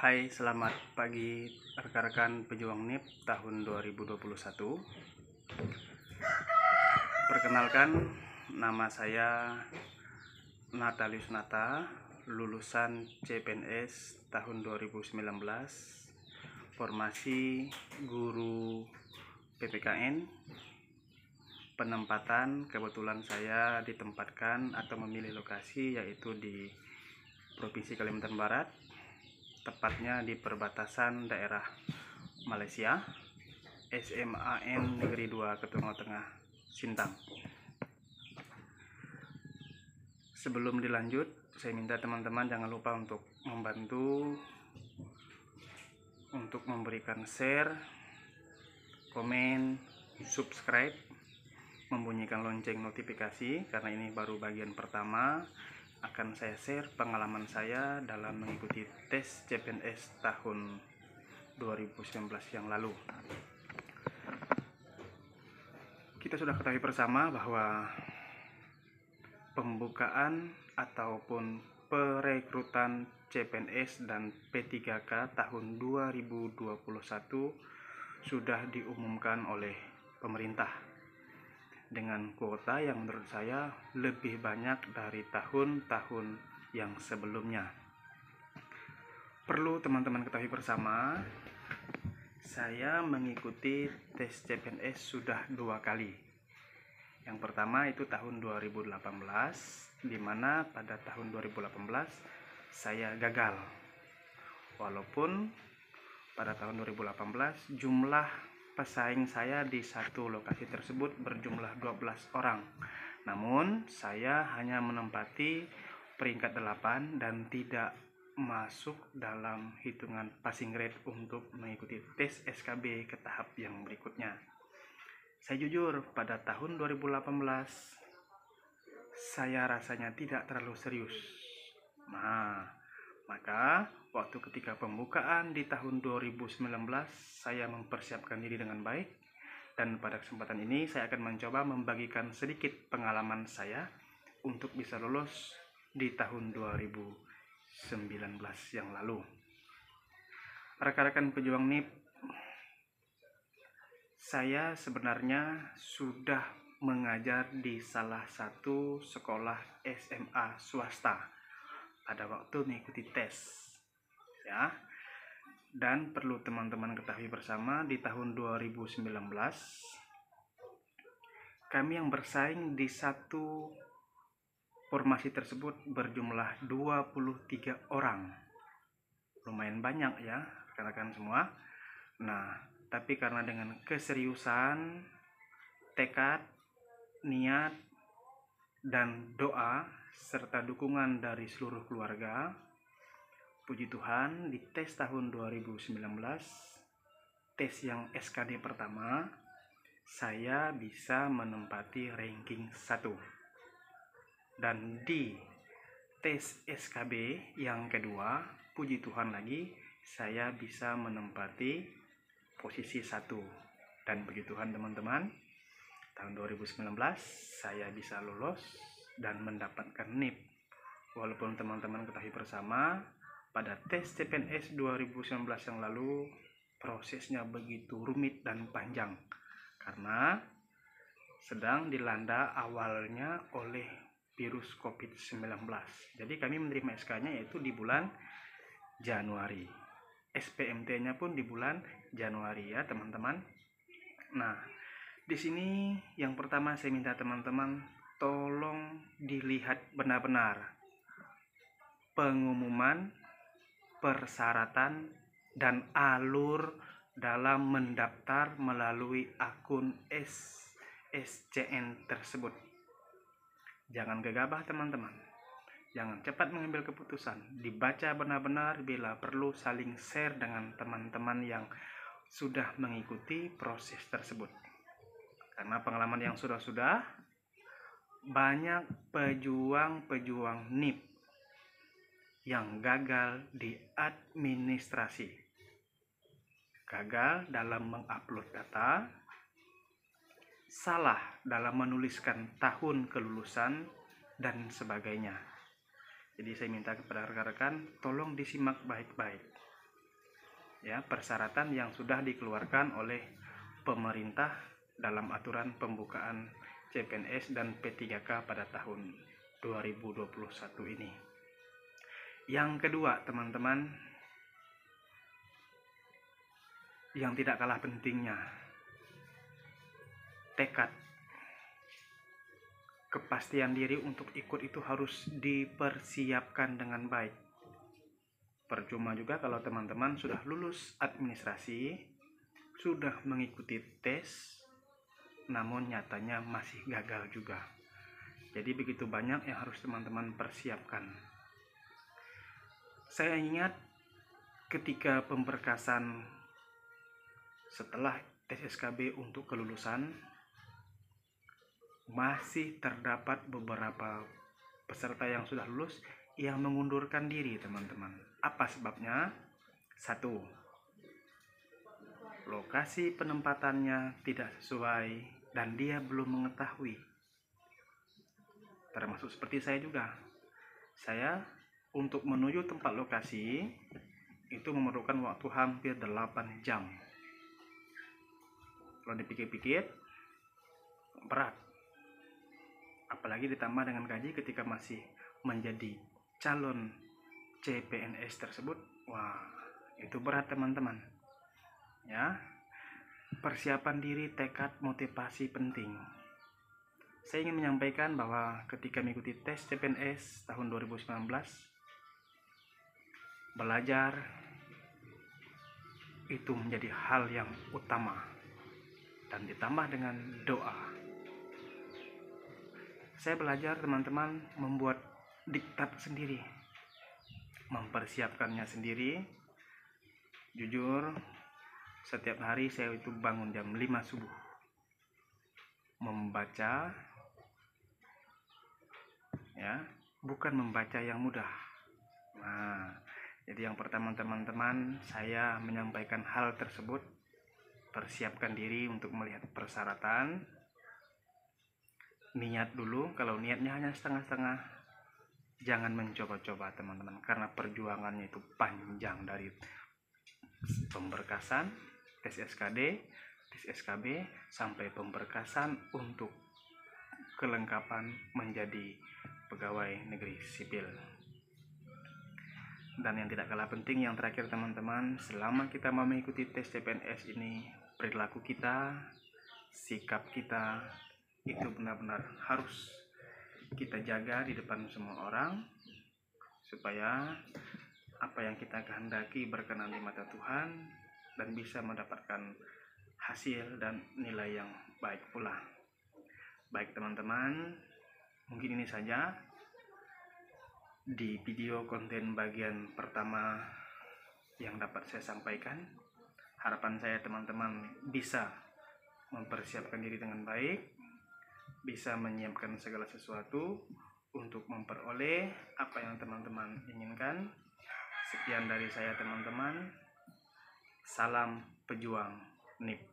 Hai, selamat pagi rekan-rekan pejuang NIP tahun 2021. Perkenalkan, nama saya Natalius Nata, lulusan CPNS tahun 2019, formasi guru PPKN. Penempatan kebetulan saya ditempatkan atau memilih lokasi yaitu di Provinsi Kalimantan Barat, tepatnya di perbatasan daerah Malaysia, SMAN Negeri 2 Ketongo Tengah, Sintang. Sebelum dilanjut, saya minta teman-teman jangan lupa untuk membantu untuk memberikan share, komen, subscribe, membunyikan lonceng notifikasi, karena ini baru bagian pertama. Akan saya share pengalaman saya dalam mengikuti tes CPNS tahun 2019 yang lalu. Kita sudah ketahui bersama bahwa pembukaan ataupun perekrutan CPNS dan P3K tahun 2021 sudah diumumkan oleh pemerintah dengan kuota yang menurut saya lebih banyak dari tahun-tahun yang sebelumnya. Perlu teman-teman ketahui bersama, saya mengikuti tes CPNS sudah 2 kali. Yang pertama itu tahun 2018, di mana pada tahun 2018 saya gagal. Walaupun pada tahun 2018 jumlah pesaing saya di satu lokasi tersebut berjumlah 12 orang. Namun saya hanya menempati peringkat 8 dan tidak masuk dalam hitungan passing grade untuk mengikuti tes SKB ke tahap yang berikutnya. Saya jujur, pada tahun 2018 saya rasanya tidak terlalu serius. Maka waktu ketika pembukaan di tahun 2019 saya mempersiapkan diri dengan baik, dan pada kesempatan ini saya akan mencoba membagikan sedikit pengalaman saya untuk bisa lolos di tahun 2019 yang lalu. Rekan-rekan pejuang NIP, saya sebenarnya sudah mengajar di salah satu sekolah SMA swasta pada waktu mengikuti tes, ya. Dan perlu teman-teman ketahui bersama, di tahun 2019 kami yang bersaing di satu formasi tersebut berjumlah 23 orang. Lumayan banyak ya rekan-rekan semua. Nah, tapi karena dengan keseriusan, tekad, niat, dan doa serta dukungan dari seluruh keluarga, puji Tuhan di tes tahun 2019, tes yang SKD pertama, saya bisa menempati ranking 1. Dan di tes SKB yang kedua, puji Tuhan lagi, saya bisa menempati posisi 1. Dan puji Tuhan teman-teman, tahun 2019 saya bisa lolos dan mendapatkan NIP. Walaupun teman-teman ketahui bersama, pada tes CPNS 2019 yang lalu prosesnya begitu rumit dan panjang karena sedang dilanda awalnya oleh virus COVID-19. Jadi kami menerima SK-nya yaitu di bulan Januari. SPMT-nya pun di bulan Januari ya teman-teman. Nah, di sini yang pertama saya minta teman-teman tolong dilihat benar-benar pengumuman, persyaratan, dan alur dalam mendaftar melalui akun SSCN tersebut. Jangan gegabah teman-teman, jangan cepat mengambil keputusan, dibaca benar-benar, bila perlu saling share dengan teman-teman yang sudah mengikuti proses tersebut. Karena pengalaman yang sudah banyak pejuang-pejuang NIP yang gagal di administrasi, gagal dalam mengupload data, salah dalam menuliskan tahun kelulusan, dan sebagainya. Jadi saya minta kepada rekan-rekan tolong disimak baik-baik. ya, persyaratan yang sudah dikeluarkan oleh pemerintah dalam aturan pembukaan CPNS dan P3K pada tahun 2021 ini. Yang kedua, teman-teman, yang tidak kalah pentingnya, tekad, kepastian diri untuk ikut itu harus dipersiapkan dengan baik. Percuma juga kalau teman-teman sudah lulus administrasi, sudah mengikuti tes, namun nyatanya masih gagal juga. Jadi begitu banyak yang harus teman-teman persiapkan. Saya ingat ketika pemberkasan setelah tes SKB untuk kelulusan, masih terdapat beberapa peserta yang sudah lulus yang mengundurkan diri, teman-teman. Apa sebabnya? 1. Lokasi penempatannya tidak sesuai dan dia belum mengetahui. Termasuk seperti saya juga. Saya untuk menuju tempat lokasi itu memerlukan waktu hampir 8 jam. Kalau dipikir-pikir berat. Apalagi ditambah dengan gaji ketika masih menjadi calon CPNS tersebut. Wah, itu berat, teman-teman. Ya. Persiapan diri, tekad, motivasi penting. Saya ingin menyampaikan bahwa ketika mengikuti tes CPNS tahun 2019, belajar itu menjadi hal yang utama dan ditambah dengan doa. Saya belajar, teman-teman, membuat diktat sendiri, mempersiapkannya sendiri. Jujur, setiap hari saya itu bangun jam 5 subuh, membaca, ya, bukan membaca yang mudah. Nah, jadi yang pertama, teman-teman, saya menyampaikan hal tersebut, persiapkan diri untuk melihat persyaratan, niat dulu. Kalau niatnya hanya setengah-setengah, jangan mencoba-coba, teman-teman, karena perjuangannya itu panjang dari pemberkasan, tes SKD, tes SKB, sampai pemberkasan untuk kelengkapan menjadi pegawai negeri sipil. Dan yang tidak kalah penting, yang terakhir, teman-teman, selama kita mau mengikuti tes CPNS ini, perilaku kita, sikap kita itu benar-benar harus kita jaga di depan semua orang, supaya apa yang kita kehendaki berkenan di mata Tuhan dan bisa mendapatkan hasil dan nilai yang baik pula. Baik, teman-teman, mungkin ini saja di video konten bagian pertama yang dapat saya sampaikan. Harapan saya, teman-teman, bisa mempersiapkan diri dengan baik, bisa menyiapkan segala sesuatu untuk memperoleh apa yang teman-teman inginkan. Sekian dari saya, teman-teman. Salam pejuang NIP.